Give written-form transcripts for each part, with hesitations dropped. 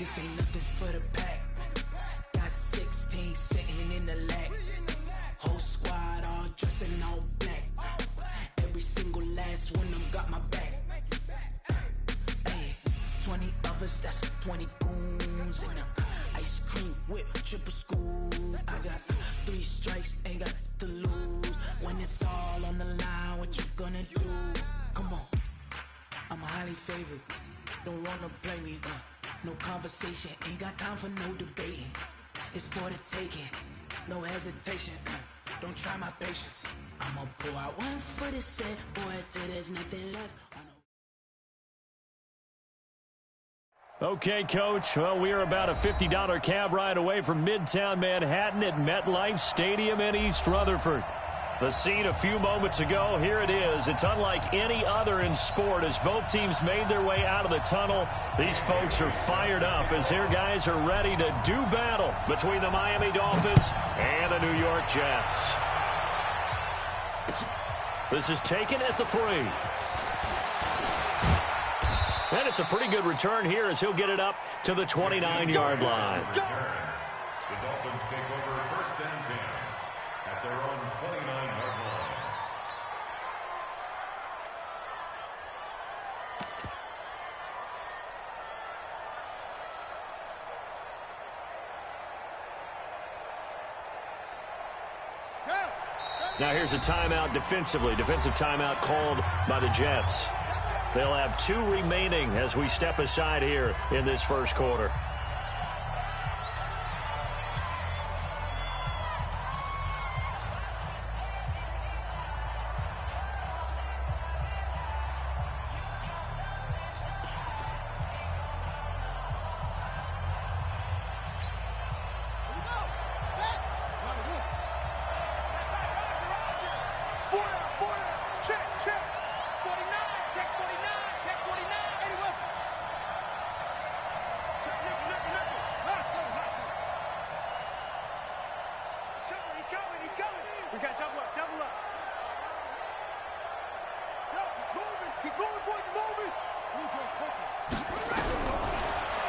This ain't nothing for the pack. Got 16 sitting in the lap. Whole squad all dressing all black. Every single last one of them got my back. Hey, 20 of us, that's 20 goons in them. Ice cream whip, triple school. I got 3 strikes, ain't got to lose. When it's all on the line, what you gonna do? Come on, I'm highly favored. Don't wanna play me, no conversation. Ain't got time for no debating. It's for the taking, no hesitation. Don't try my patience. I'ma pour out one for the set, boy, till there's nothing left. Okay, Coach. Well, we are about a $50 cab ride away from Midtown Manhattan at MetLife Stadium in East Rutherford. The scene a few moments ago, here it is. It's unlike any other in sport as both teams made their way out of the tunnel. These folks are fired up as their guys are ready to do battle between the Miami Dolphins and the New York Jets. This is taken at the 3. And it's a pretty good return here as he'll get it up to the 29-yard line. The Dolphins take over 1st and 10 at their own 29-yard line. Now here's a timeout defensively. Defensive timeout called by the Jets. They'll have 2 remaining as we step aside here in this first quarter.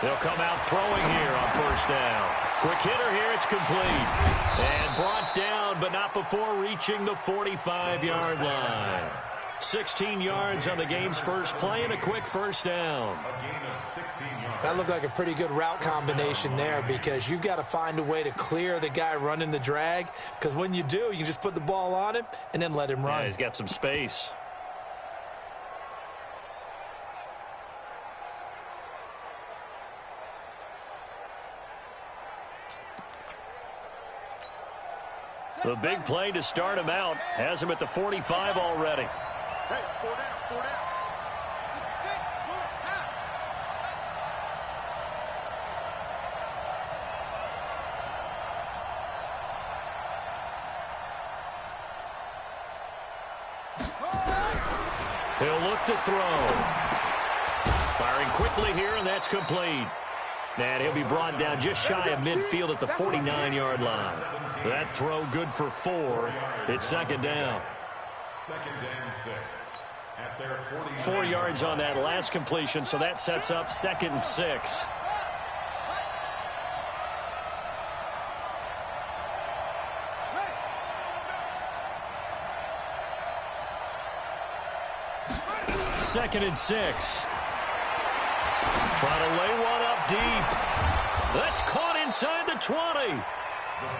They'll come out throwing here on 1st down. Quick hitter here, it's complete. And brought down, but not before reaching the 45-yard line. 16 yards on the game's first play and a quick 1st down. That looked like a pretty good route combination there because you've got to find a way to clear the guy running the drag because when you do, you can just put the ball on him and then let him run. Yeah, he's got some space. The big play to start him out has him at the 45 already. Hey, 4 down, 4 down. He'll look to throw. Firing quickly here, and that's complete. And he'll be brought down just shy of midfield at the 49-yard line. That throw good for 4. It's 2nd down. 2nd and 6. At their 4 yards on that last completion, so that sets up 2nd and 6. Second and 6. Trying to lay one up deep. That's caught inside the 20.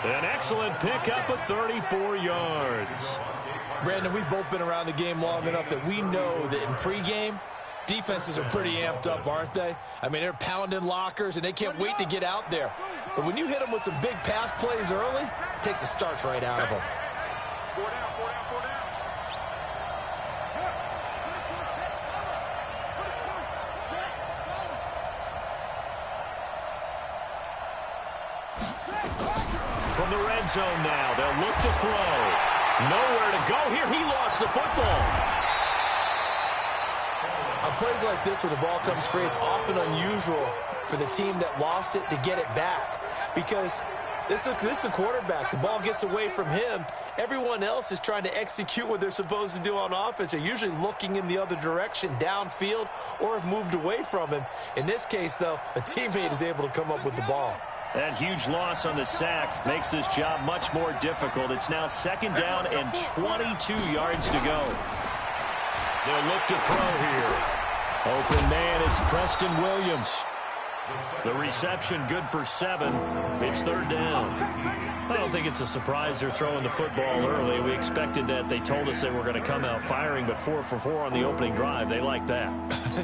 An excellent pickup of 34 yards. Brandon, we've both been around the game long enough that we know that in pregame, defenses are pretty amped up, aren't they? I mean, they're pounding lockers, and they can't wait to get out there. But when you hit them with some big pass plays early, it takes the starch right out of them. 4 down, 4 down, 4 down. From the red zone now, they'll look to throw. Nowhere to go here. He lost the football. On plays like this where the ball comes free, it's often unusual for the team that lost it to get it back because This is the quarterback. The ball gets away from him. Everyone else is trying to execute what they're supposed to do on offense. They're usually looking in the other direction, downfield, or have moved away from him. In this case, though, a teammate is able to come up with the ball. That huge loss on the sack makes this job much more difficult. It's now 2nd down and 22 yards to go. They'll look to throw here. Open man, it's Preston Williams. The reception good for 7. It's 3rd down. I don't think it's a surprise they're throwing the football early. We expected that. They told us they were going to come out firing, but 4 for 4 on the opening drive. They like that.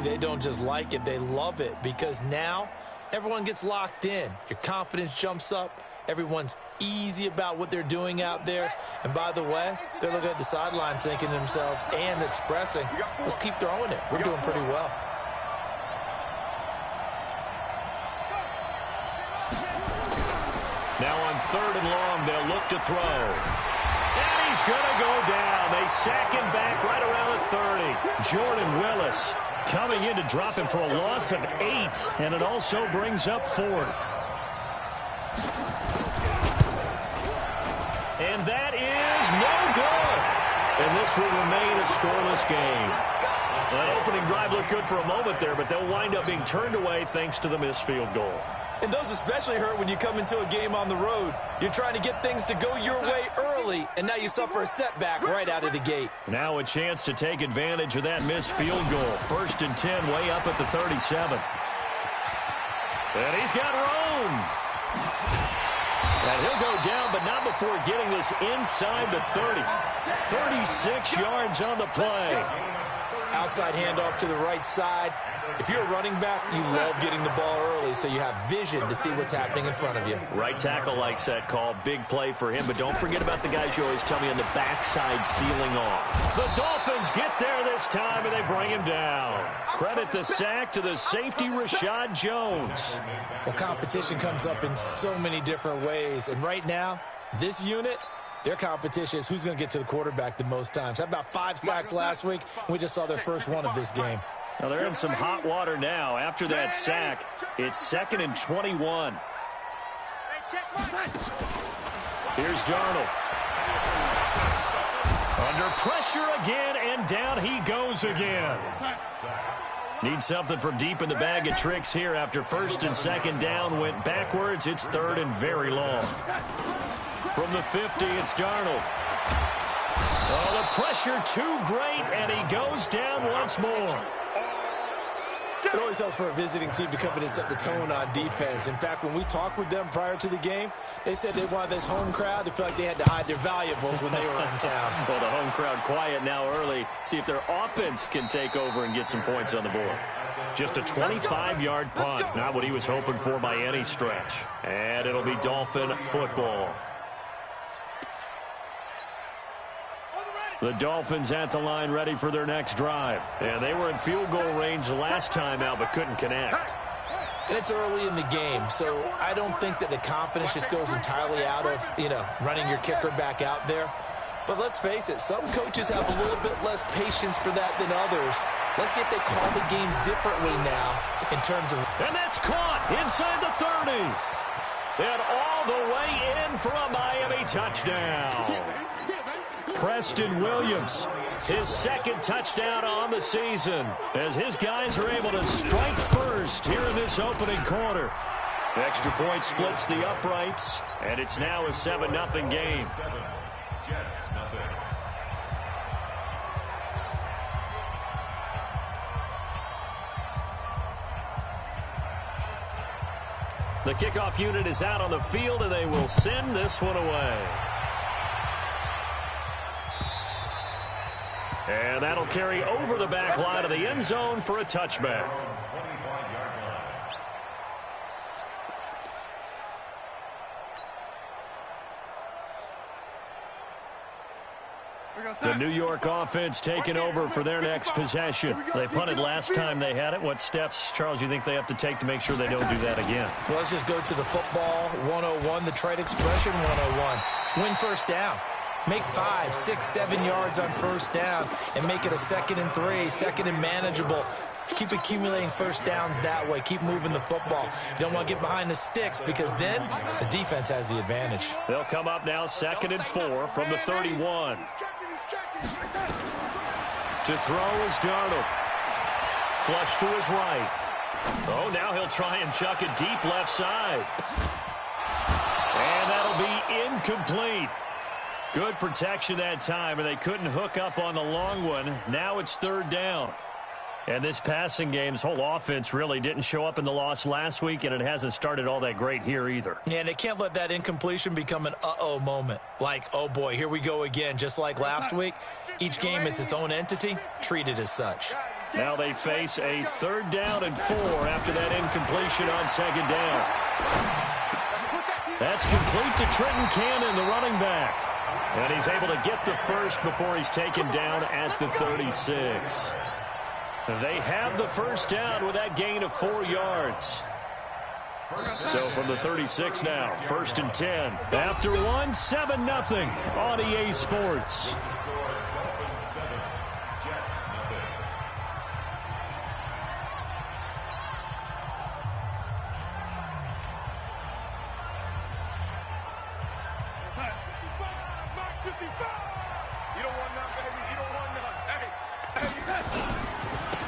They don't just like it, they love it, because now everyone gets locked in. Your confidence jumps up. Everyone's easy about what they're doing out there. And by the way, they're looking at the sideline thinking to themselves and expressing, let's keep throwing it. We're doing pretty well. Now on 3rd and long, they'll look to throw. And he's going to go down. They sack him back right around the 30. Jordan Willis coming in to drop him for a loss of 8. And it also brings up 4th. And that is no good. And this will remain a scoreless game. That opening drive looked good for a moment there, but they'll wind up being turned away thanks to the missed field goal. And those especially hurt when you come into a game on the road. You're trying to get things to go your way early, and now you suffer a setback right out of the gate. Now a chance to take advantage of that missed field goal. 1st and 10, way up at the 37. And he's got room. And he'll go down, but not before getting this inside the 30. 36 yards on the play. Outside handoff to the right side. If you're a running back, you love getting the ball early so you have vision to see what's happening in front of you. Right tackle likes that call. Big play for him, but don't forget about the guys you always tell me on the backside sealing off. The Dolphins get there this time, and they bring him down. Credit the sack to the safety, Rashad Jones. Well, competition comes up in so many different ways, and right now, this unit, their competition is who's going to get to the quarterback the most times. How about 5 sacks last week? We just saw their first one of this game. Now they're in some hot water now. After that sack, it's 2nd and 21. Here's Darnold. Under pressure again, and down he goes again. Need something from deep in the bag of tricks here after 1st and 2nd down went backwards. It's 3rd and very long. From the 50, it's Darnold. Oh, the pressure too great, and he goes down once more. It always helps for a visiting team to come in and set the tone on defense. In fact, when we talked with them prior to the game, they said they wanted this home crowd to feel like they had to hide their valuables when they were in town. Well, the home crowd quiet now early. See if their offense can take over and get some points on the board. Just a 25-yard punt. Not what he was hoping for by any stretch. And it'll be Dolphin football. The Dolphins at the line ready for their next drive. And they were in field goal range the last time out but couldn't connect. And it's early in the game, so I don't think that the confidence just goes entirely out of, running your kicker back out there. But let's face it, some coaches have a little bit less patience for that than others. Let's see if they call the game differently now in terms of... And that's caught inside the 30. And all the way in for a Miami touchdown. Preston Williams, his 2nd touchdown on the season, as his guys are able to strike first here in this opening quarter. Extra point splits the uprights, and it's now a 7-0 game. The kickoff unit is out on the field, and they will send this one away. And that'll carry over the back line of the end zone for a touchback. The New York offense taking over for their next possession. They punted last time they had it. What steps, Charles, you think they have to take to make sure they don't do that again? Well, let's just go to the football 101, the trade expression 101. Win first down. Make 5, 6, 7 yards on first down and make it a 2nd and 3, 2nd and manageable. Keep accumulating first downs that way. Keep moving the football. You don't want to get behind the sticks because then the defense has the advantage. They'll come up now 2nd and 4 from the 31. To throw is Darnold. Flush to his right. Oh, now he'll try and chuck it deep left side. And that'll be incomplete. Good protection that time, and they couldn't hook up on the long one. Now it's 3rd down. And this passing game's whole offense really didn't show up in the loss last week, and it hasn't started all that great here either. Yeah, and they can't let that incompletion become an uh-oh moment. Like, oh boy, here we go again. Just like last week, each game is its own entity, treated as such. Now they face a 3rd down and 4 after that incompletion on 2nd down. That's complete to Trenton Cannon, the running back. And he's able to get the first before he's taken down at the 36. They have the first down with that gain of 4 yards. So from the 36 now, 1st and 10. After 1, 7-0 on EA Sports.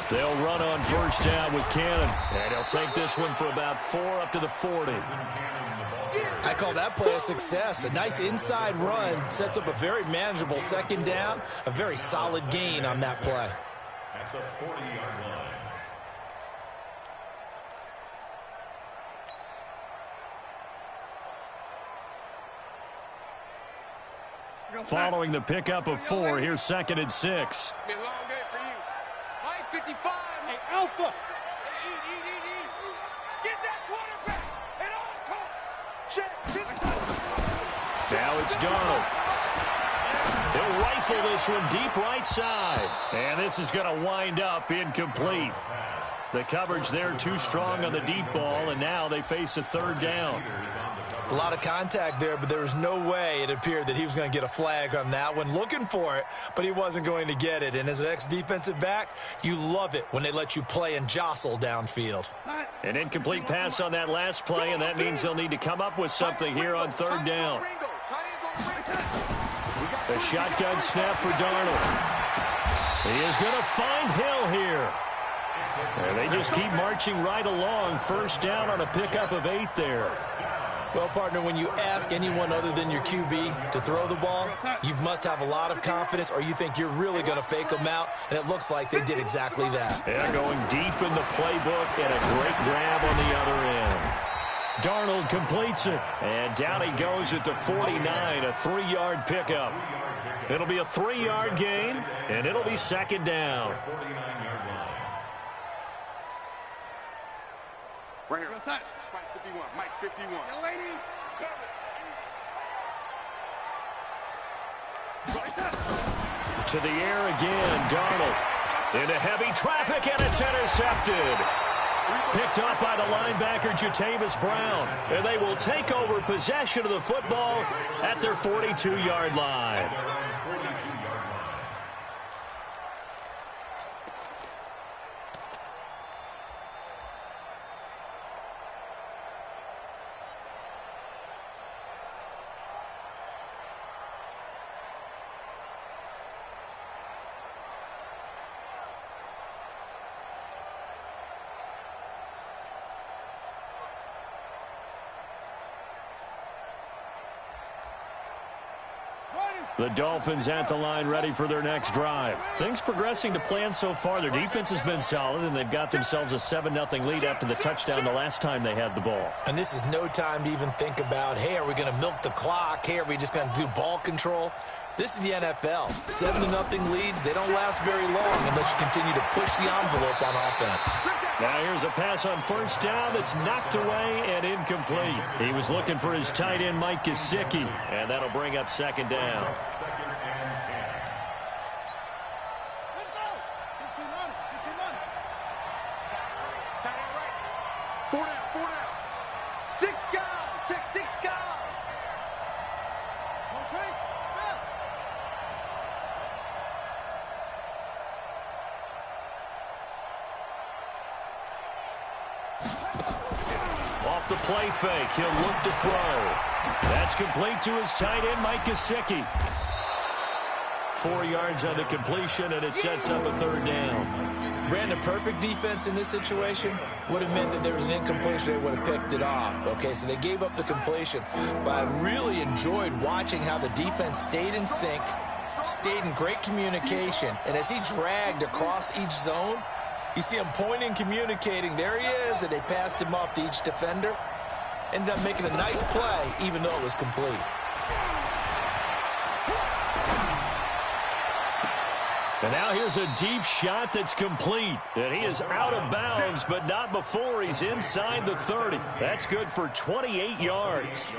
They'll run on first down with Cannon. And he'll take this one for about 4 up to the 40. I call that play a success. A nice inside run sets up a very manageable 2nd down. A very solid gain on that play. At the 40-yard line. Following the pickup of 4, here's 2nd and 6. Be a long day for you. Mike 55. Hey, Alpha. Eat. Get that quarterback. And on court. Check. Now it's Darnold. He'll rifle this one deep right side. And this is going to wind up incomplete. The coverage there too strong on the deep ball, and now they face a 3rd down. A lot of contact there, but there was no way it appeared that he was going to get a flag on that one. Looking for it, but he wasn't going to get it. And as an ex-defensive back, you love it when they let you play and jostle downfield. An incomplete pass on that last play, and that means they'll need to come up with something here on 3rd down. The shotgun snap for Darnold. He is going to find Hill here. And they just keep marching right along. First down on a pickup of 8 there. Well, partner, when you ask anyone other than your QB to throw the ball, you must have a lot of confidence, or you think you're really going to fake them out, and it looks like they did exactly that. They're going deep in the playbook, and a great grab on the other end. Darnold completes it, and down he goes at the 49, a 3-yard pickup. It'll be a 3-yard gain, and it'll be 2nd down. Right here. Mike 51. Mike 51. Young lady, To the air again, Darnold. Into heavy traffic, and it's intercepted. Picked up by the linebacker, Jatavis Brown. And they will take over possession of the football at their 42-yard line. The Dolphins at the line ready for their next drive. Things progressing to plan so far. Their defense has been solid, and they've got themselves a 7-0 lead after the touchdown the last time they had the ball. And this is no time to even think about, hey, are we going to milk the clock? Hey, are we just going to do ball control? This is the NFL. 7-0 leads, they don't last very long unless you continue to push the envelope on offense. Now here's a pass on first down that's knocked away and incomplete. He was looking for his tight end, Mike Gesicki, and that'll bring up 2nd down. let's go. Get your money. Get your money. Tight end right. 4 down. 6 guys. Check 6 guys. One train. the play fake. He'll look to throw. That's complete to his tight end, Mike Gesicki. 4 yards on the completion, and it sets up a third down. Brandon, perfect defense in this situation would have meant that there was an incompletion. They would have picked it off. Okay, so they gave up the completion. But I really enjoyed watching how the defense stayed in sync, stayed in great communication, and as he dragged across each zone, you see him pointing, communicating. There he is, and they passed him off to each defender. Ended up making a nice play, even though it was complete. And now here's a deep shot that's complete. And he is out of bounds, but not before he's inside the 30. That's good for 28 yards.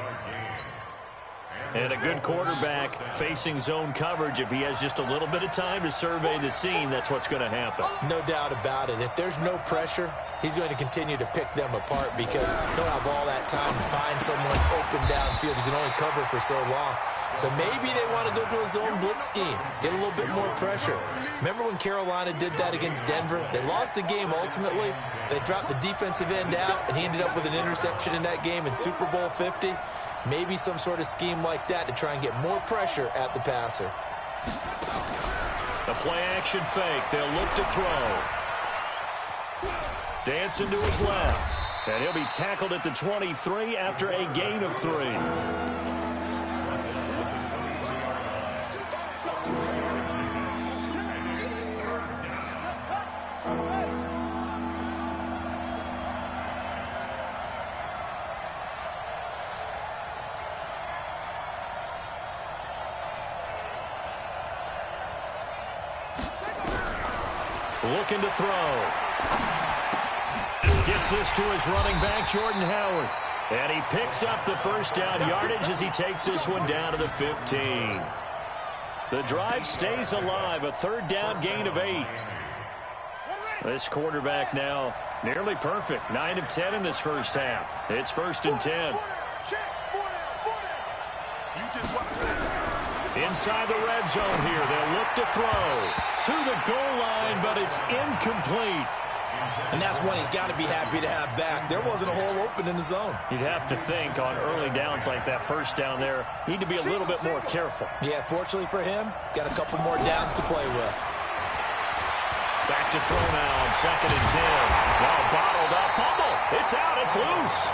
And a good quarterback facing zone coverage. If he has just a little bit of time to survey the scene, that's what's going to happen. No doubt about it. If there's no pressure, he's going to continue to pick them apart because he'll have all that time to find someone open downfield. You can only cover for so long. So maybe they want to go to a zone blitz scheme, get a little bit more pressure. Remember when Carolina did that against Denver? They lost the game ultimately. They dropped the defensive end out, and he ended up with an interception in that game in Super Bowl 50. Maybe some sort of scheme like that to try and get more pressure at the passer. The play-action fake. They'll look to throw. Dancing to his left. And he'll be tackled at the 23 after a gain of 3. Looking to throw. Gets this to his running back, Jordan Howard. And he picks up the first down yardage as he takes this one down to the 15. The drive stays alive, a third down gain of 8. This quarterback now nearly perfect. 9 of 10 in this first half. It's 1st and 10. Inside the red zone here. They'll look to throw to the goal line, but it's incomplete. And that's one he's got to be happy to have back. There wasn't a hole open in the zone. You'd have to think on early downs like that first down there, need to be a little bit more careful. Yeah, fortunately for him, got a couple more downs to play with. Back to throw now on 2nd and 10. Now bottled up. Fumble. It's out. It's loose.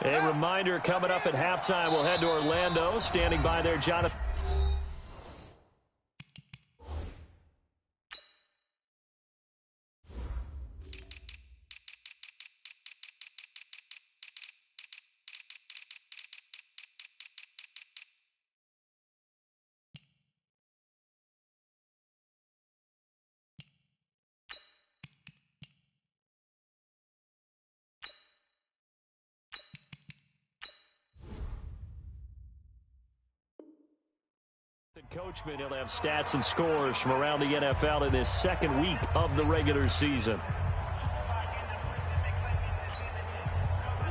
A reminder coming up at halftime. We'll head to Orlando. Standing by there, Jonathan. Coachman, he'll have stats and scores from around the NFL in this second week of the regular season.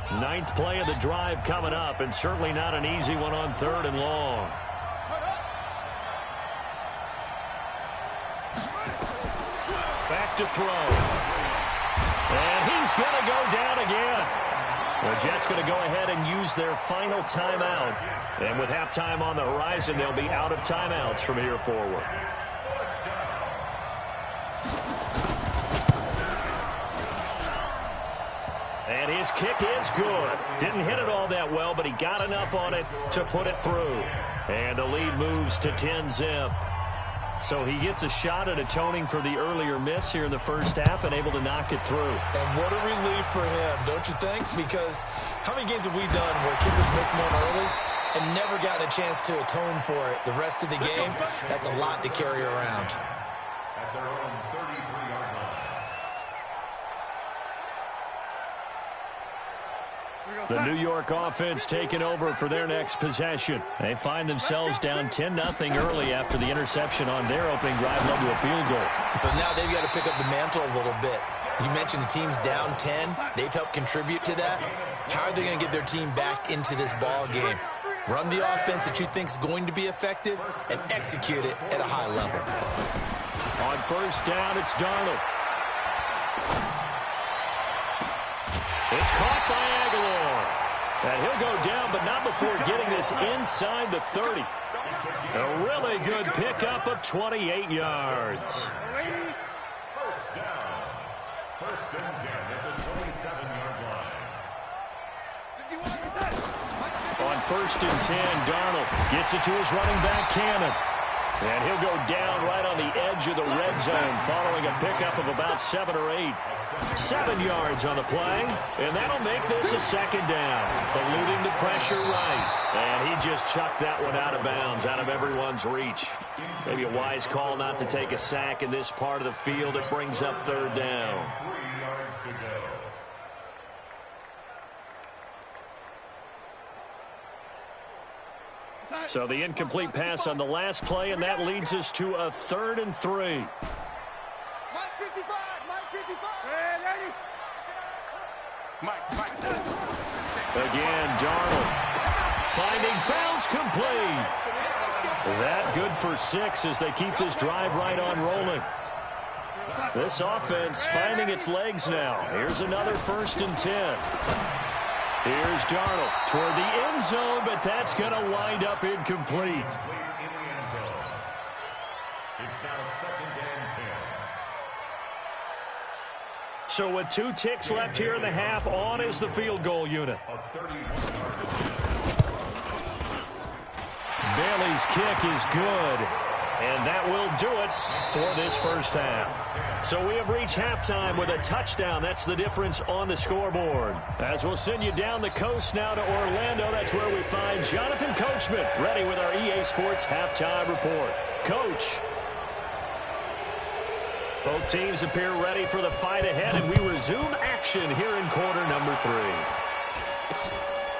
9th play of the drive coming up, and certainly not an easy one on 3rd and long. Back to throw. And he's going to go down again. The Jets going to go ahead and use their final timeout. And with halftime on the horizon, they'll be out of timeouts from here forward. And his kick is good. Didn't hit it all that well, but he got enough on it to put it through. And the lead moves to 10-zip. So he gets a shot at atoning for the earlier miss here in the first half and able to knock it through. And what a relief for him, don't you think? Because how many games have we done where kickers missed one early and never gotten a chance to atone for it the rest of the game? That's a lot to carry around. At their own 33-yard line. The New York offense taking over for their next possession. They find themselves down 10-0 early after the interception on their opening drive led to a field goal. So now they've got to pick up the mantle a little bit. You mentioned the team's down 10. They've helped contribute to that. How are they going to get their team back into this ball game? Run the offense that you think is going to be effective and execute it at a high level. On first down, it's Darnold. It's caught by Aguilar. And he'll go down, but not before getting this inside the 30. A really good pickup of 28 yards. First down. First and 10 at the 27-yard line. On first and 10, Darnold gets it to his running back, Cannon. And he'll go down right on the edge of the red zone following a pickup of about 7 or 8. 7 yards on the play, and that'll make this a second down. Eluding the pressure right. And he just chucked that one out of bounds, out of everyone's reach. Maybe a wise call not to take a sack in this part of the field. It brings up third down. 3 yards to go. So the incomplete pass on the last play, and that leads us to a 3rd and 3. Mike 55, Mike 55. Hey, ready? Mike. Again, Darnold finding Fouls complete. That good for 6 as they keep this drive right on rolling. This offense finding its legs now. Here's another 1st and 10. Here's Darnold toward the end zone, but that's going to wind up incomplete. In the end zone. It's now 2nd and 10. So with 2 ticks left here in the half, on is the field goal unit. A 31-yard attempt. Bailey's kick is good, and that will do it for this first half. So we have reached halftime with a touchdown. That's the difference on the scoreboard. As we'll send you down the coast now to Orlando, that's where we find Jonathan Coachman ready with our EA Sports halftime report. Coach. Both teams appear ready for the fight ahead, and we resume action here in quarter number 3.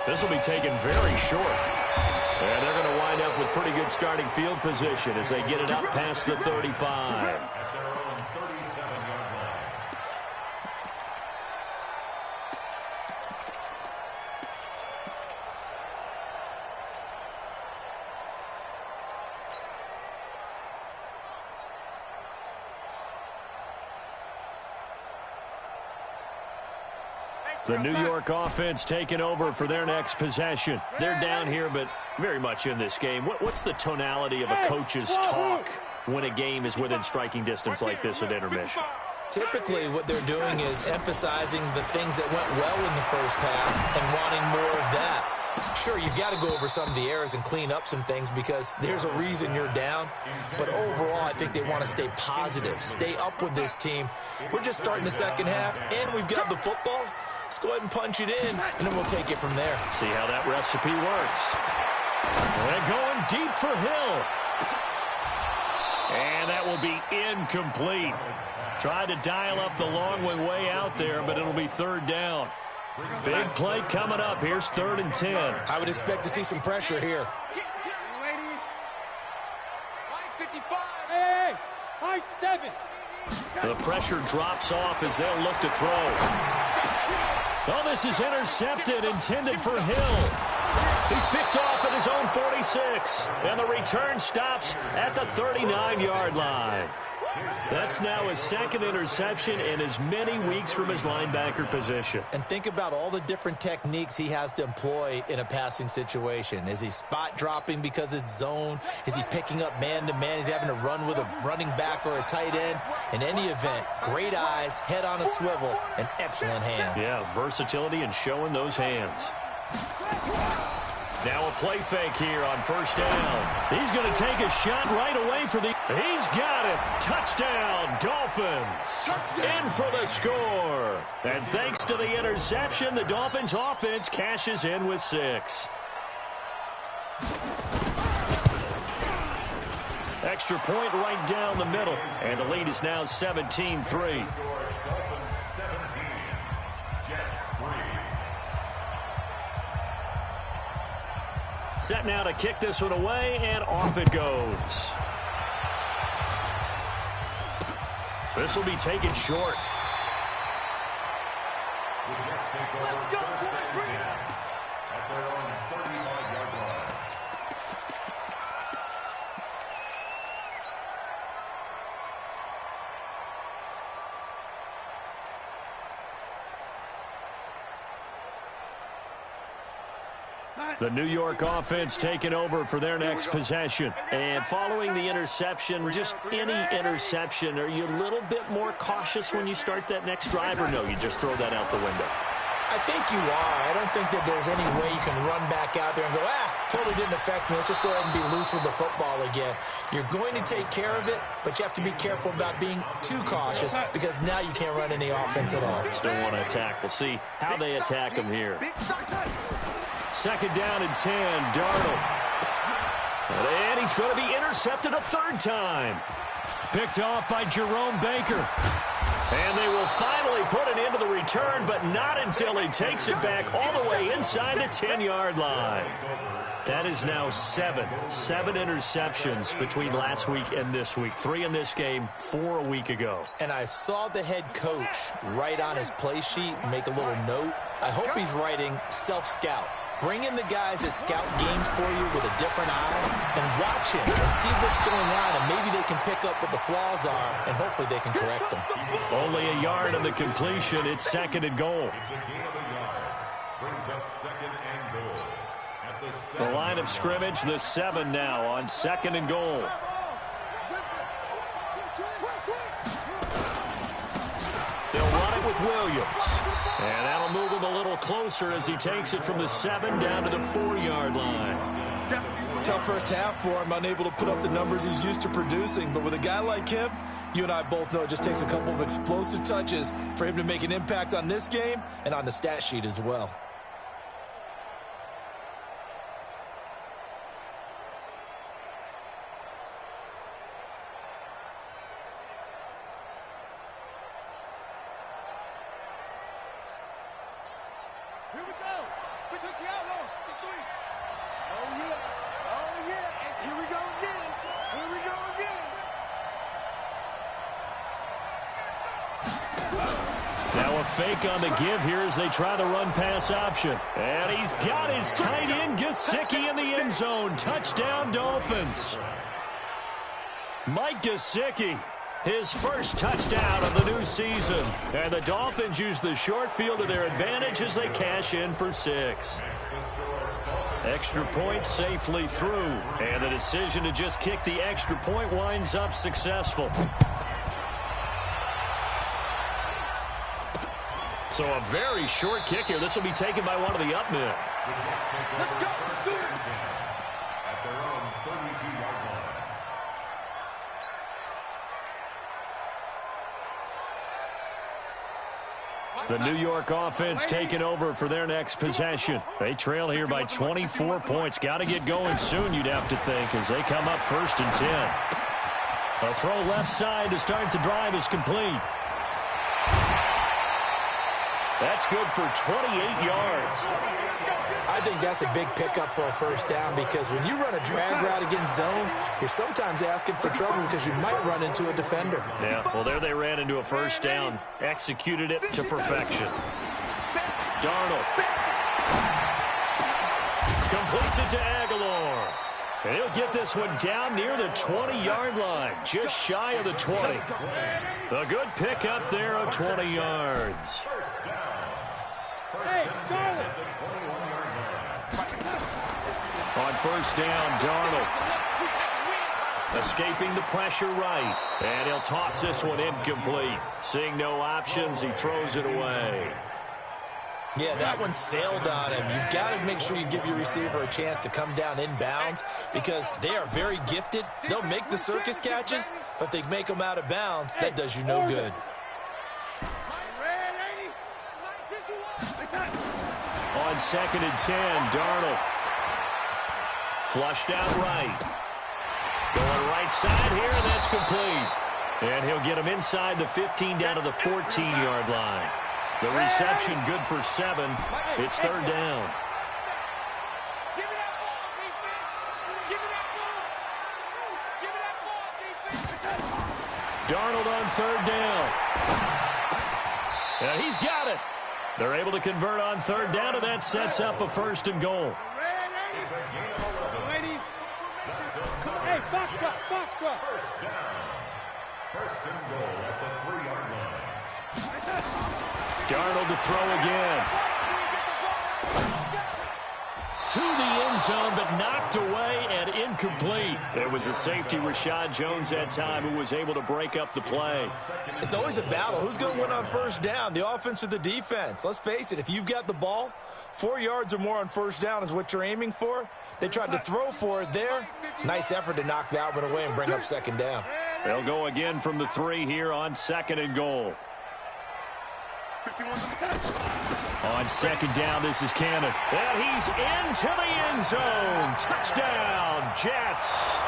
This will be taken very short. And they're going to wind up with pretty good starting field position as they get it up past the 35. At their own 37-yard line. The New York offense taking over for their next possession. They're down here, but very much in this game. What's the tonality of a coach's talk when a game is within striking distance like this at intermission? Typically, what they're doing is emphasizing the things that went well in the first half and wanting more of that. Sure, you've got to go over some of the errors and clean up some things because there's a reason you're down. But overall, I think they want to stay positive, stay up with this team. We're just starting the second half, and we've got the football. Let's go ahead and punch it in, and then we'll take it from there. See how that recipe works. And going deep for Hill. And that will be incomplete. Tried to dial up the long one way out there, but it'll be third down. Big play coming up. Here's 3rd and 10. I would expect to see some pressure here. Hey, high 7. The pressure drops off as they'll look to throw. Oh, this is intercepted, intended for Hill. He's picked off at his own 46, and the return stops at the 39-yard line. That's now his 2nd interception in as many weeks from his linebacker position. And think about all the different techniques he has to employ in a passing situation. Is he spot dropping because it's zone? Is he picking up man-to-man? Is he having to run with a running back or a tight end? In any event, great eyes, head on a swivel, and excellent hands. Yeah, versatility and showing those hands. Now a play fake here on first down. He's going to take a shot right away for the... He's got it. Touchdown, Dolphins. In for the score. And thanks to the interception, the Dolphins offense cashes in with 6. Extra point right down the middle. And the lead is now 17-3. Set now to kick this one away, and off it goes. This will be taken short. The Jets take over first and 10 at their own 35-yard line. The New York offense taking over for their next possession. And following the interception, just any interception, are you a little bit more cautious when you start that next drive, or no, you just throw that out the window? I think you are. I don't think that there's any way you can run back out there and go, totally didn't affect me. Let's just go ahead and be loose with the football again. You're going to take care of it, but you have to be careful about being too cautious because now you can't run any offense at all. Still want to attack. We'll see how they attack him here. Second down and 10, Darnold. And he's going to be intercepted a third time. Picked off by Jerome Baker. And they will finally put an end to the return, but not until he takes it back all the way inside the 10-yard line. That is now seven interceptions between last week and this week. 3 in this game, 4 a week ago. And I saw the head coach write on his play sheet, make a little note. I hope he's writing self-scout. Bring in the guys that scout games for you with a different eye and watch him and see what's going on, and maybe they can pick up what the flaws are, and hopefully they can correct them. Only a yard on the completion. It's second and goal. It's a gain of a yard. Brings up second and goal. At the The line of scrimmage, the 7 now on second and goal. They'll run it with Williams. And that'll move him a little closer as he takes it from the 7 down to the 4-yard line. Tough first half for him, unable to put up the numbers he's used to producing. But with a guy like him, you and I both know it just takes a couple of explosive touches for him to make an impact on this game and on the stat sheet as well. Here we go. We took the outlaw. The 3. Oh, yeah. Oh, yeah. And here we go again. Here we go again. Now a fake on the give here as they try the run-pass option. And he's got his tight end, Gesicki, in the end zone. Touchdown, Dolphins. Mike Gesicki, his first touchdown of the new season. And the Dolphins use the short field to their advantage as they cash in for 6. Extra point safely through. And the decision to just kick the extra point winds up successful. So a very short kick here. This will be taken by one of the up men. Let's go. at their own 32-yard line. The New York offense taking over for their next possession. They trail here by 24 points. Got to get going soon, you'd have to think, as they come up 1st and 10. A throw left side to start the drive is complete. That's good for 28 yards. I think that's a big pickup for a first down because when you run a drag route against zone, you're sometimes asking for trouble because you might run into a defender. Yeah, well, there they ran into a first down. Executed it to perfection. Darnold completes it to Aguilar. And he'll get this one down near the 20-yard line, just shy of the 20. A good pickup there of 20 yards. Hey, Charlie. On first down, Darnold escaping the pressure right. And he'll toss this one incomplete. Seeing no options, he throws it away. Yeah, that one sailed on him. You've got to make sure you give your receiver a chance to come down inbounds because they are very gifted. They'll make the circus catches, but they make them out of bounds. That does you no good. On 2nd and 10, Darnold flushed out right. Going right side here, and that's complete. And he'll get him inside the 15 down to the 14-yard line. The reception good for 7. It's 3rd down. Darnold on 3rd down. And he's got it. They're able to convert on 3rd down, and that sets up a 1st and goal. Hey, box truck. First down. 1st and goal at the 3-yard line. Darnold to throw again. to the end zone, but knocked away and incomplete. It was a safety, Rashad Jones, that time, who was able to break up the play. It's always a battle. Who's going to win on first down, the offense or the defense? Let's face it, if you've got the ball, 4 yards or more on first down is what you're aiming for. They tried to throw for it there. Nice effort to knock that one away and bring up second down. They'll go again from the 3 here on 2nd and goal. On second down, this is Cannon. And he's into the end zone. Touchdown, Jets.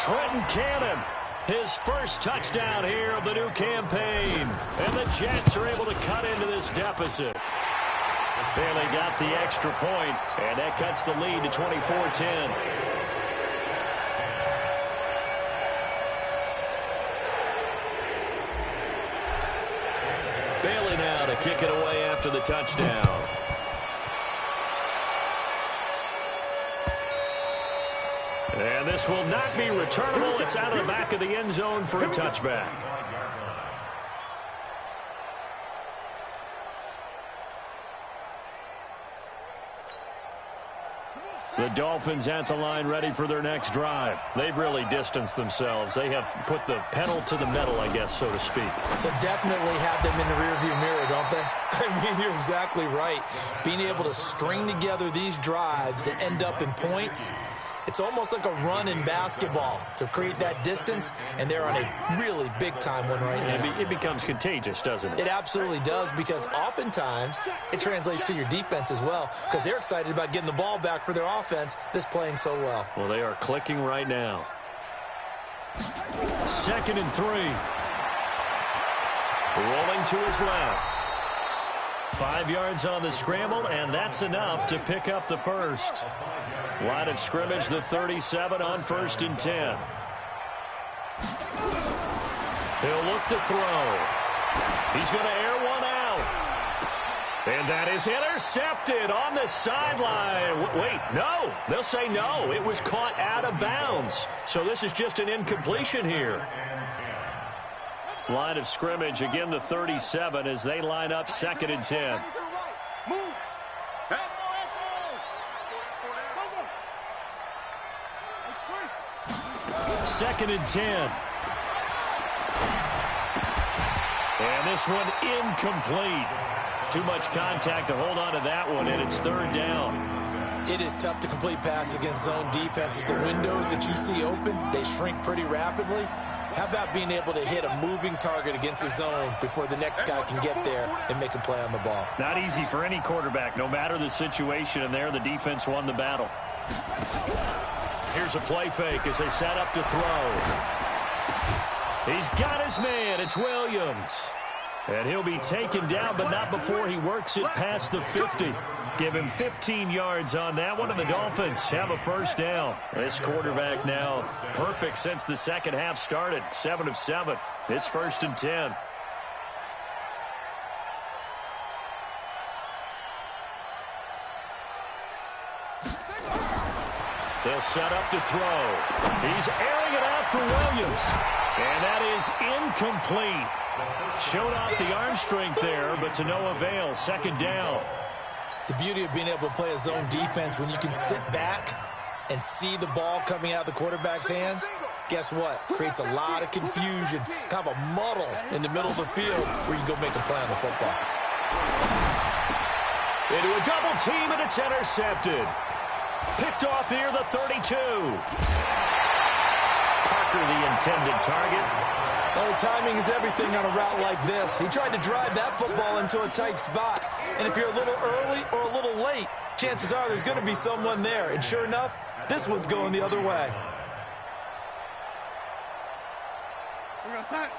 Trenton Cannon, his first touchdown here of the new campaign. And the Jets are able to cut into this deficit. Bailey got the extra point, and that cuts the lead to 24-10. Bailey now to kick it away after the touchdown. And this will not be returnable. It's out of the back of the end zone for a touchback. The Dolphins at the line ready for their next drive. They've really distanced themselves. They have put the pedal to the metal, I guess, so to speak. So definitely have them in the rearview mirror, don't they? I mean, you're exactly right. Being able to string together these drives that end up in points, it's almost like a run in basketball to create that distance, and they're on a really big-time one right now. It becomes contagious, doesn't it? It absolutely does, because oftentimes it translates to your defense as well, because they're excited about getting the ball back for their offense that's playing so well. Well, they are clicking right now. 2nd and 3. Rolling to his left. 5 yards on the scramble, and that's enough to pick up the first. Line of scrimmage, the 37 on 1st and 10. He'll look to throw. He's going to air one out. And that is intercepted on the sideline. Wait, no. They'll say no. It was caught out of bounds. So this is just an incompletion here. Line of scrimmage, again the 37 as they line up 2nd and 10. 2nd and 10. And this one incomplete. Too much contact to hold on to that one, and it's 3rd down. It is tough to complete passes against zone defenses. The windows that you see open, they shrink pretty rapidly. How about being able to hit a moving target against a zone before the next guy can get there and make a play on the ball? Not easy for any quarterback, no matter the situation, and there the defense won the battle. Here's a play fake as they set up to throw. He's got his man. It's Williams. And he'll be taken down, but not before he works it past the 50. Give him 15 yards on that one, and the Dolphins have a first down. This quarterback now perfect since the second half started. 7 of 7. It's 1st and 10. They'll set up to throw. He's airing it out for Williams. And that is incomplete. Showed off the arm strength there, but to no avail. 2nd down. The beauty of being able to play a zone defense when you can sit back and see the ball coming out of the quarterback's hands, guess what? Creates a lot of confusion, kind of a muddle in the middle of the field where you can go make a play on the football. Into a double team, and it's intercepted. Picked off here, the 32. Parker, the intended target. Well, the timing is everything on a route like this. He tried to drive that football into a tight spot. And if you're a little early or a little late, chances are there's going to be someone there. And sure enough, this one's going the other way. We're going to sign.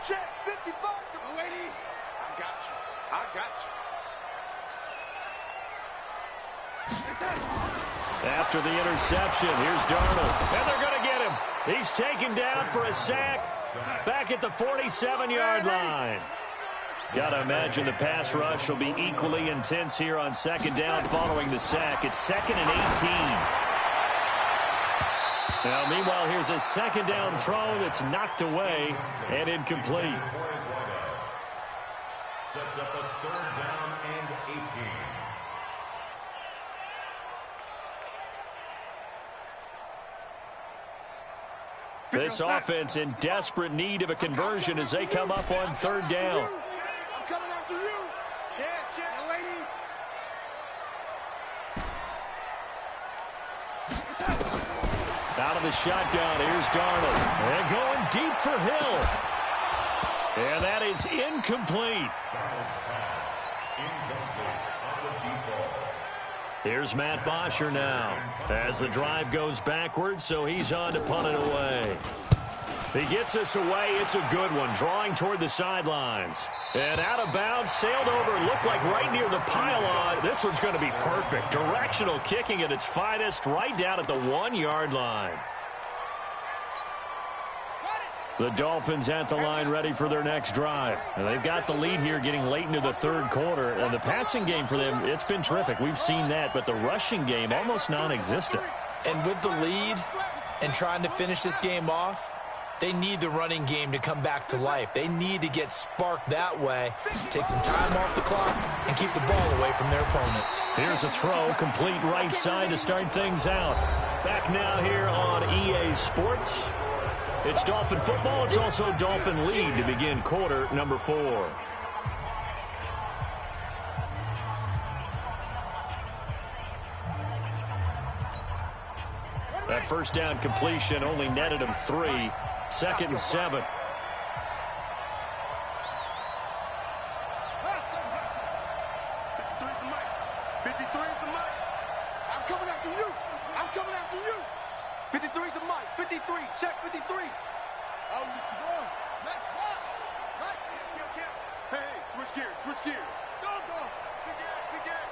Check 55. Come on, lady. I got you. I got you. After the interception, here's Darnold. And they're going to get him. He's taken down for a sack back at the 47-yard line. Got to imagine the pass rush will be equally intense here on 2nd down following the sack. It's 2nd and 18. Now, meanwhile, here's a 2nd down throw that's knocked away and incomplete. Sets up a 3rd down and 18. This offense in desperate need of a conversion as they come up on third down. I'm coming after you. Check, lady. Out of the shotgun, here's Darnold. And going deep for Hill. And that is incomplete. Here's Matt Bosher now as the drive goes backwards, so he's on to punt it away. He gets us away. It's a good one, drawing toward the sidelines. And out of bounds, sailed over, looked like right near the pylon. This one's going to be perfect. Directional kicking at its finest, right down at the 1-yard line. The Dolphins at the line ready for their next drive. And they've got the lead here getting late into the third quarter. And the passing game for them, it's been terrific. We've seen that, but the rushing game almost non-existent. And with the lead and trying to finish this game off, they need the running game to come back to life. They need to get sparked that way, take some time off the clock, and keep the ball away from their opponents. Here's a throw, complete right side to start things out. Back now here on EA Sports. It's Dolphin football. It's also Dolphin lead to begin quarter number 4. That first down completion only netted him 3. 2nd and 7. 53 is the mic. I'm coming after you. I'm coming after you. 53 is the mic. 53. Check 53. How's it going? Next box. Right. Hey, switch gears. Switch gears. Go. Begin.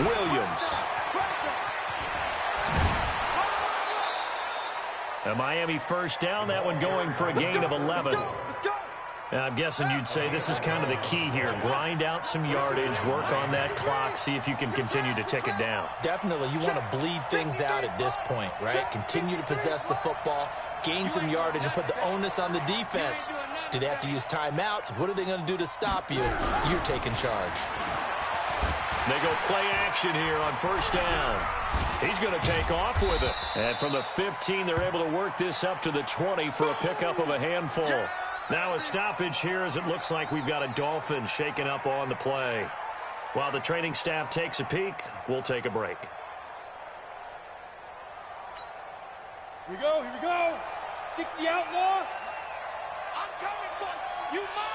Williams. A Miami first down, that one going for a gain of 11. I'm guessing you'd say this is kind of the key here. Grind out some yardage, work on that clock, see if you can continue to tick it down. Definitely, you want to bleed things out at this point, right? Continue to possess the football, gain some yardage, and put the onus on the defense. Do they have to use timeouts? What are they going to do to stop you? You're taking charge. They go play action here on first down. He's going to take off with it. And from the 15, they're able to work this up to the 20 for a pickup of a handful. Now a stoppage here as it looks like we've got a Dolphin shaking up on the play. While the training staff takes a peek, we'll take a break. Here we go. 60 outlaw. I'm coming for you, Mom.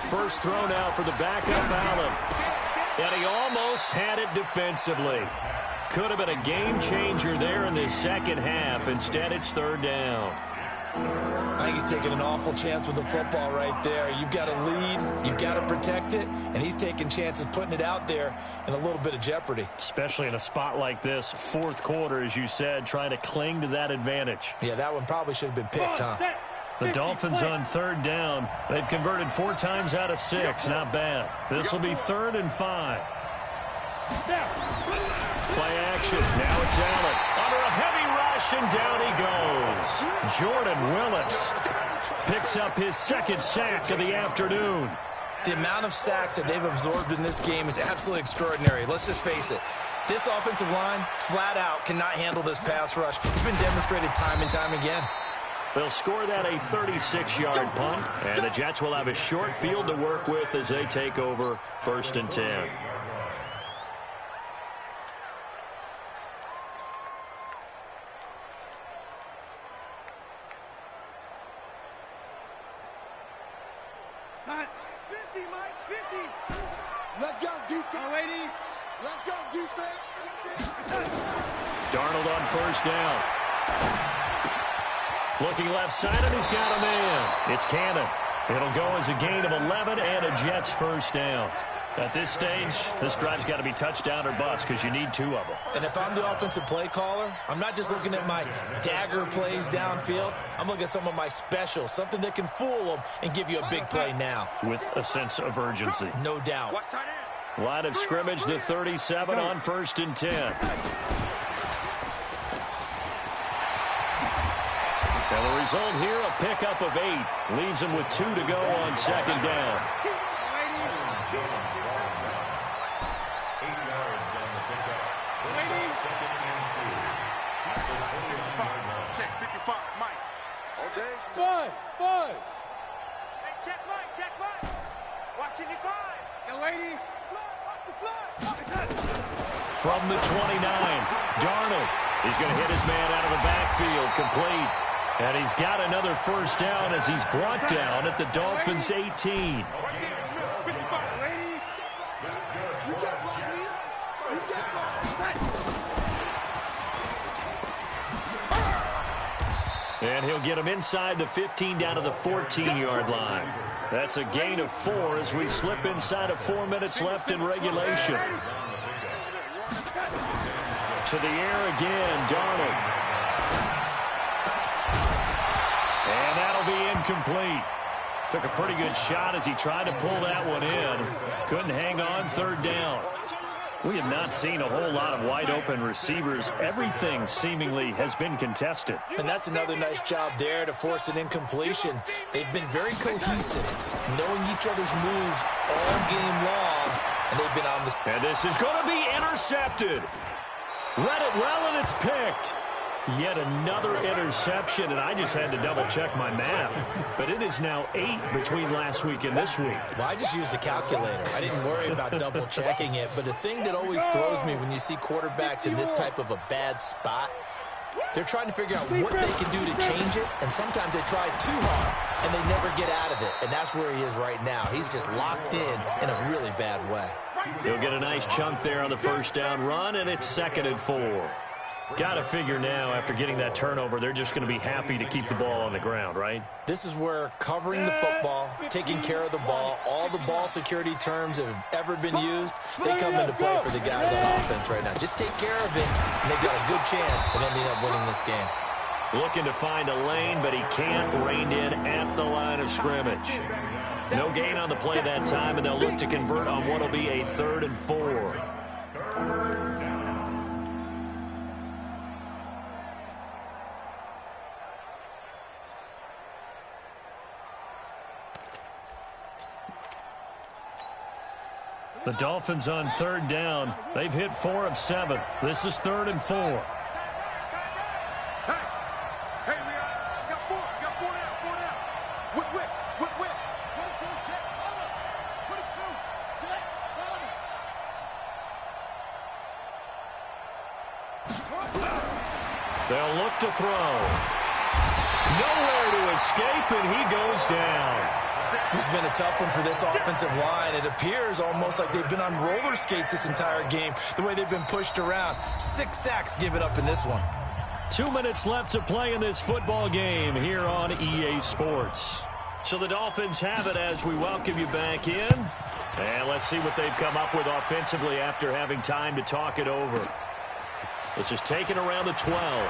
First throw now for the backup Allen. And he almost had it defensively. Could have been a game changer there in this second half. Instead, it's third down. I think he's taking an awful chance with the football right there. You've got to lead, you've got to protect it, and he's taking chances putting it out there in a little bit of jeopardy. Especially in a spot like this, fourth quarter, as you said, trying to cling to that advantage. Yeah, that one probably should have been picked, huh? The Dolphins on third down. They've converted 4 times out of 6. Not bad. This will be 3rd and 5. Play action. Now it's Allen. Under a heavy rush, and down he goes. Jordan Willis picks up his 2nd sack of the afternoon. The amount of sacks that they've absorbed in this game is absolutely extraordinary. Let's just face it. This offensive line, flat out, cannot handle this pass rush. It's been demonstrated time and time again. They'll score that a 36-yard punt, and the Jets will have a short field to work with as they take over 1st and 10. Mike's 50, Mike's 50. Let's go, defense. Lady. Let's go, defense. Darnold on first down. Looking left side, and he's got a man. It's Cannon. It'll go as a gain of 11 and a Jets first down. At this stage, this drive's got to be touchdown or bust because you need 2 of them. And if I'm the offensive play caller, I'm not just looking at my dagger plays downfield. I'm looking at some of my specials, something that can fool them and give you a big play now. With a sense of urgency. No doubt. Line of scrimmage, the 37 on 1st and 10. And the result here, a pickup of 8. Leaves him with 2 to go on 2nd down. 8 yards on the pickup. 2nd and 2. Five. Hey, check right. Watching your five. And lady. Watch the fly. From the 29, Darnold is going to hit his man out of the backfield, complete. And he's got another first down as he's brought down at the Dolphins' 18. And he'll get him inside the 15 down to the 14-yard line. That's a gain of 4 as we slip inside of 4 minutes left in regulation. To the air again, Darnold. And that'll be incomplete. Took a pretty good shot as he tried to pull that one in. Couldn't hang on, third down. We have not seen a whole lot of wide-open receivers. Everything seemingly has been contested. And that's another nice job there to force an incompletion. They've been very cohesive, knowing each other's moves all game long, and they've been on the... And this is going to be intercepted. Read it well, and it's picked. Yet another interception, and I just had to double-check my math. But it is now 8 between last week and this week. Well, I just used a calculator. I didn't worry about double-checking it. But the thing that always throws me when you see quarterbacks in this type of a bad spot, they're trying to figure out what they can do to change it, and sometimes they try too hard, and they never get out of it. And that's where he is right now. He's just locked in a really bad way. He'll get a nice chunk there on the first down run, and it's 2nd and 4. Got to figure now, after getting that turnover, they're just going to be happy to keep the ball on the ground, right? This is where covering the football, taking care of the ball, all the ball security terms that have ever been used, they come into play for the guys on offense right now. Just take care of it, and they've got a good chance of ending up winning this game. Looking to find a lane, but he can't rein in at the line of scrimmage. No gain on the play that time, and they'll look to convert on what will be a 3rd and 4. The Dolphins on 3rd down. They've hit 4 of 7. This is 3rd and 4. Hey, we got 4 down. Whip. 22, check, follow. 22, check, follow. They'll look to throw. Nowhere to escape, and he goes down. This has been a tough one for this offensive line. It appears almost like they've been on roller skates this entire game, the way they've been pushed around. 6 sacks given up in this one. 2 minutes left to play in this football game here on EA Sports. So the Dolphins have it as we welcome you back in. And let's see what they've come up with offensively after having time to talk it over. This is taken around the 12.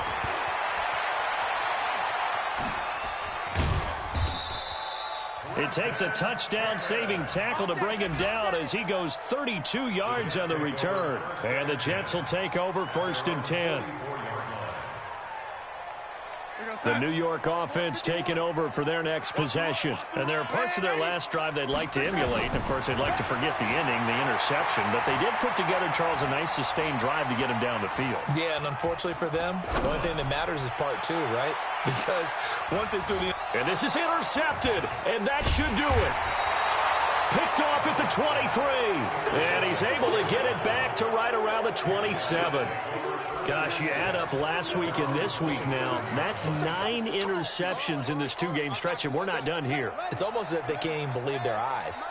It takes a touchdown-saving tackle to bring him down as he goes 32 yards on the return. And the Jets will take over 1st and 10. The New York offense taking over for their next possession. And there are parts of their last drive they'd like to emulate. And, of course, they'd like to forget the ending, the interception. But they did put together, Charles, a nice sustained drive to get him down the field. Yeah, and unfortunately for them, the only thing that matters is part 2, right? Because once they threw the... And this is intercepted, and that should do it. Picked off at the 23. And he's able to get it back to right around the 27. Gosh, you add up last week and this week now. That's 9 interceptions in this 2-game stretch, and we're not done here. It's almost as if they can't even believe their eyes.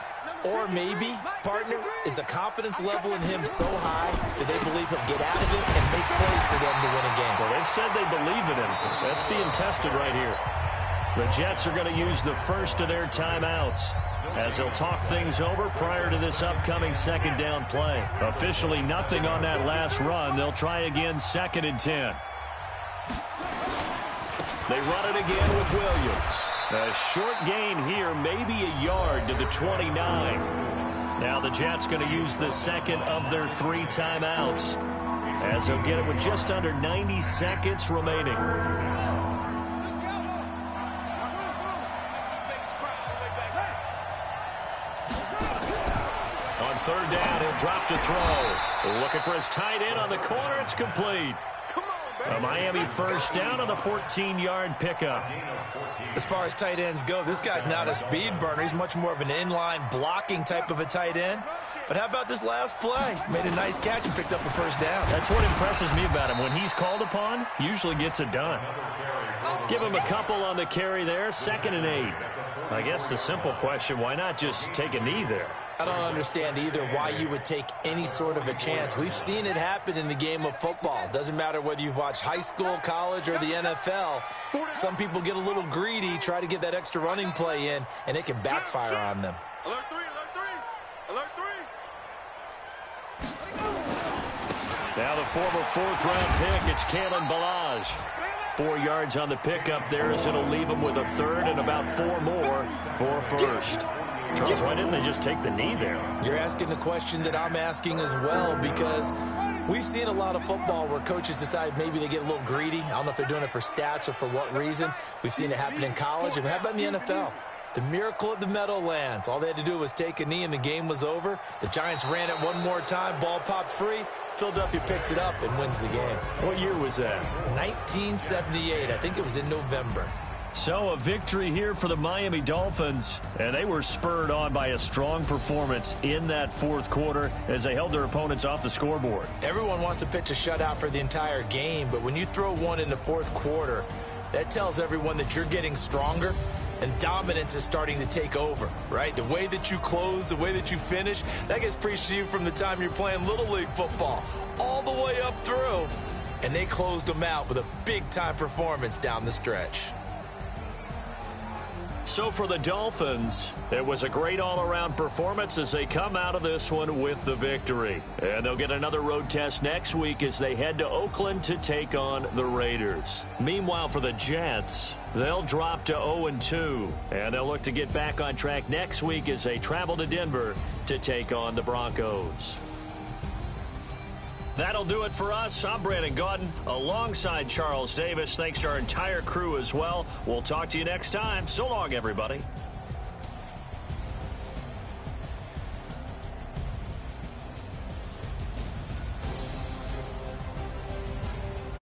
Or maybe, partner, is the confidence level in him so high that they believe he'll get out of it and make plays for them to win a game. Well, they've said they believe in him. That's being tested right here. The Jets are going to use the first of their timeouts as they'll talk things over prior to this upcoming 2nd down play. Officially nothing on that last run. They'll try again 2nd and 10. They run it again with Williams. A short gain here, maybe a yard to the 29. Now the Jets going to use the 2nd of their 3 timeouts as they'll get it with just under 90 seconds remaining. On 3rd down, he'll drop to throw. Looking for his tight end on the corner. It's complete. A Miami first down on the 14-yard pickup. As far as tight ends go, this guy's not a speed burner. He's much more of an inline blocking type of a tight end. But how about this last play? Made a nice catch and picked up a first down. That's what impresses me about him. When he's called upon, usually gets it done. Give him a couple on the carry there. 2nd and 8. I guess the simple question, why not just take a knee there? I don't understand either why you would take any sort of a chance. We've seen it happen in the game of football. Doesn't matter whether you've watched high school, college, or the NFL. Some people get a little greedy, try to get that extra running play in, and it can backfire on them. Alert 3, alert 3, alert 3. Now the former 4th-round pick, it's Kalen Ballage. 4 yards on the pickup there as it'll leave him with a 3rd and about 4 more for first. Charles, why didn't they just take the knee there? You're asking the question that I'm asking as well, because we've seen a lot of football where coaches decide maybe they get a little greedy. I don't know if they're doing it for stats or for what reason. We've seen it happen in college. And how about in the NFL? The miracle at the Meadowlands. All they had to do was take a knee and the game was over. The Giants ran it one more time. Ball popped free. Philadelphia picks it up and wins the game. What year was that? 1978. I think it was in November. So a victory here for the Miami Dolphins, and they were spurred on by a strong performance in that 4th quarter as they held their opponents off the scoreboard. Everyone wants to pitch a shutout for the entire game, but when you throw one in the 4th quarter, that tells everyone that you're getting stronger and dominance is starting to take over, right? The way that you close, the way that you finish, that gets preached to you from the time you're playing Little League football all the way up through, and they closed them out with a big-time performance down the stretch. So for the Dolphins, it was a great all-around performance as they come out of this one with the victory. And they'll get another road test next week as they head to Oakland to take on the Raiders. Meanwhile, for the Jets, they'll drop to 0-2. And they'll look to get back on track next week as they travel to Denver to take on the Broncos. That'll do it for us. I'm Brandon Gaudin alongside Charles Davis. Thanks to our entire crew as well. We'll talk to you next time. So long, everybody.